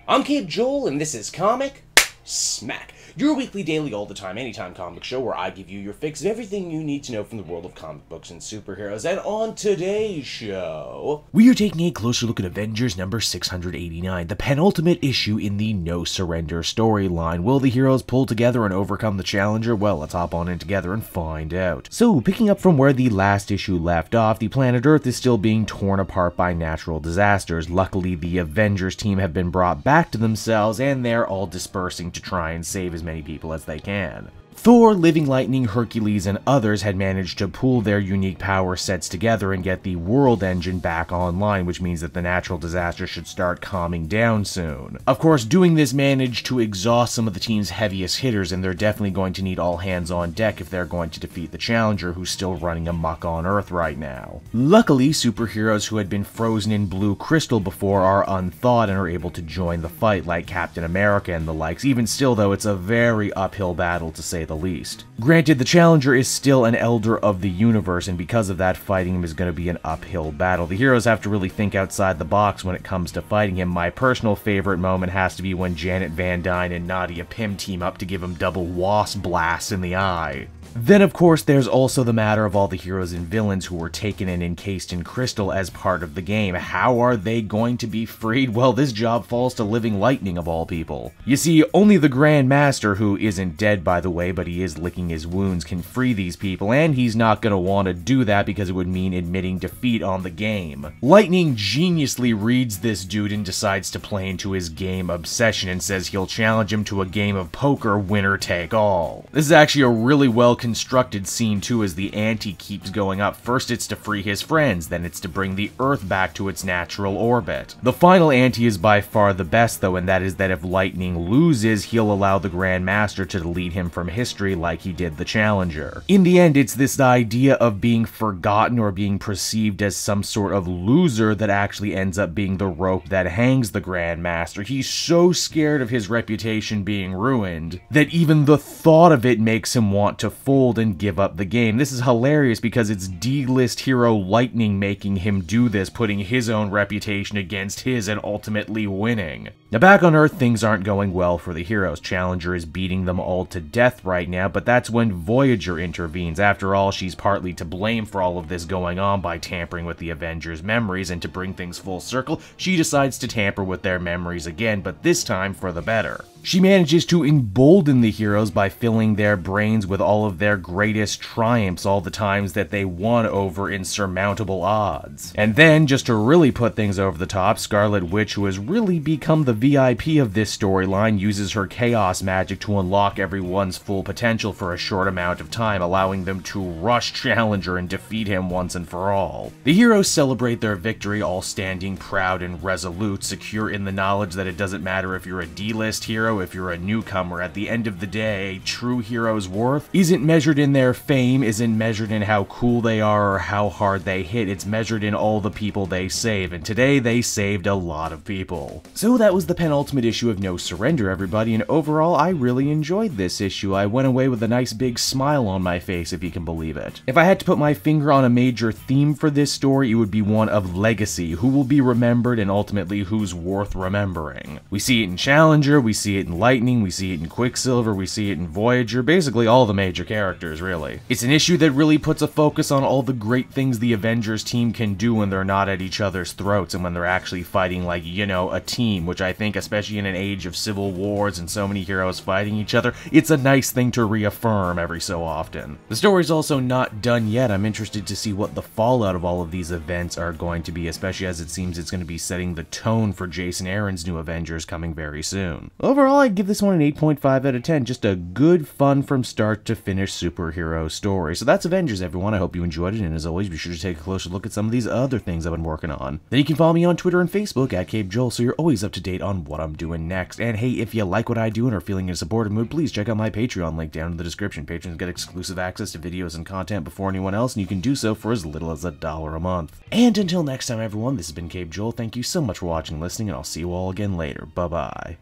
I'm Cape Joel, and this is Comic Smack, your weekly, daily, all the time, anytime comic show where I give you your fix of everything you need to know from the world of comic books and superheroes. And on today's show, we are taking a closer look at Avengers number 689, the penultimate issue in the No Surrender storyline. Will the heroes pull together and overcome the Challenger? Well, let's hop on in together and find out. So, picking up from where the last issue left off, the planet Earth is still being torn apart by natural disasters. Luckily, the Avengers team have been brought back to themselves, and they're all dispersing to try and save as many people as they can. Thor, Living Lightning, Hercules, and others had managed to pool their unique power sets together and get the World Engine back online, which means that the natural disaster should start calming down soon. Of course, doing this managed to exhaust some of the team's heaviest hitters, and they're definitely going to need all hands on deck if they're going to defeat the Challenger, who's still running amok on Earth right now. Luckily, superheroes who had been frozen in blue crystal before are unthawed and are able to join the fight, like Captain America and the likes. Even still, though, it's a very uphill battle to say the least. Granted, the Challenger is still an elder of the universe, and because of that, fighting him is going to be an uphill battle. The heroes have to really think outside the box when it comes to fighting him. My personal favorite moment has to be when Janet Van Dyne and Nadia Pym team up to give him double wasp blasts in the eye. Then, of course, there's also the matter of all the heroes and villains who were taken and encased in crystal as part of the game. How are they going to be freed? Well, this job falls to Living Lightning of all people. You see, only the Grand Master, who isn't dead by the way, but he is licking his wounds, can free these people, and he's not going to want to do that because it would mean admitting defeat on the game. Lightning geniusly reads this dude and decides to play into his game obsession and says he'll challenge him to a game of poker, winner take all. This is actually a really well constructed scene too, as the ante keeps going up. First it's to free his friends, then it's to bring the Earth back to its natural orbit. The final ante is by far the best though, and that is that if Lightning loses, he'll allow the Grand Master to delete him from history like he did the Challenger. In the end, it's this idea of being forgotten or being perceived as some sort of loser that actually ends up being the rope that hangs the Grand Master. He's so scared of his reputation being ruined that even the thought of it makes him want to fold and give up the game. This is hilarious because it's D-list hero Lightning making him do this, putting his own reputation against his and ultimately winning. Now back on Earth, things aren't going well for the heroes. Challenger is beating them all to death right now, but that's when Voyager intervenes. After all, she's partly to blame for all of this going on by tampering with the Avengers' memories, and to bring things full circle, she decides to tamper with their memories again, but this time for the better. She manages to embolden the heroes by filling their brains with all of their greatest triumphs, all the times that they won over insurmountable odds. And then, just to really put things over the top, Scarlet Witch, who has really become the VIP of this storyline, uses her chaos magic to unlock everyone's full potential for a short amount of time, allowing them to rush Challenger and defeat him once and for all. The heroes celebrate their victory, all standing proud and resolute, secure in the knowledge that it doesn't matter if you're a D-list hero, if you're a newcomer. At the end of the day, a true hero's worth isn't measured in their fame, isn't measured in how cool they are or how hard they hit. It's measured in all the people they save, and today they saved a lot of people. So that was the penultimate issue of No Surrender, everybody, and overall I really enjoyed this issue. I went away with a nice big smile on my face, if you can believe it. If I had to put my finger on a major theme for this story, it would be one of legacy. Who will be remembered and ultimately who's worth remembering. We see it in Challenger, we see it in Lightning, we see it in Quicksilver, we see it in Voyager, basically all the major characters, really. It's an issue that really puts a focus on all the great things the Avengers team can do when they're not at each other's throats and when they're actually fighting like, you know, a team, which I think, especially in an age of civil wars and so many heroes fighting each other, it's a nice thing to reaffirm every so often. The story's also not done yet. I'm interested to see what the fallout of all of these events are going to be, especially as it seems it's going to be setting the tone for Jason Aaron's new Avengers coming very soon. Overall, I'd give this one an 8.5 out of 10. Just a good, fun from start to finish superhero story. So that's Avengers, everyone. I hope you enjoyed it, and as always, be sure to take a closer look at some of these other things I've been working on. Then you can follow me on Twitter and Facebook at Cape Joel, so you're always up to date on what I'm doing next. And hey, if you like what I do and are feeling in a supportive mood, please check out my Patreon link down in the description. Patrons get exclusive access to videos and content before anyone else, and you can do so for as little as $1 a month. And until next time, everyone, this has been Cape Joel. Thank you so much for watching and listening, and I'll see you all again later. Bye-bye.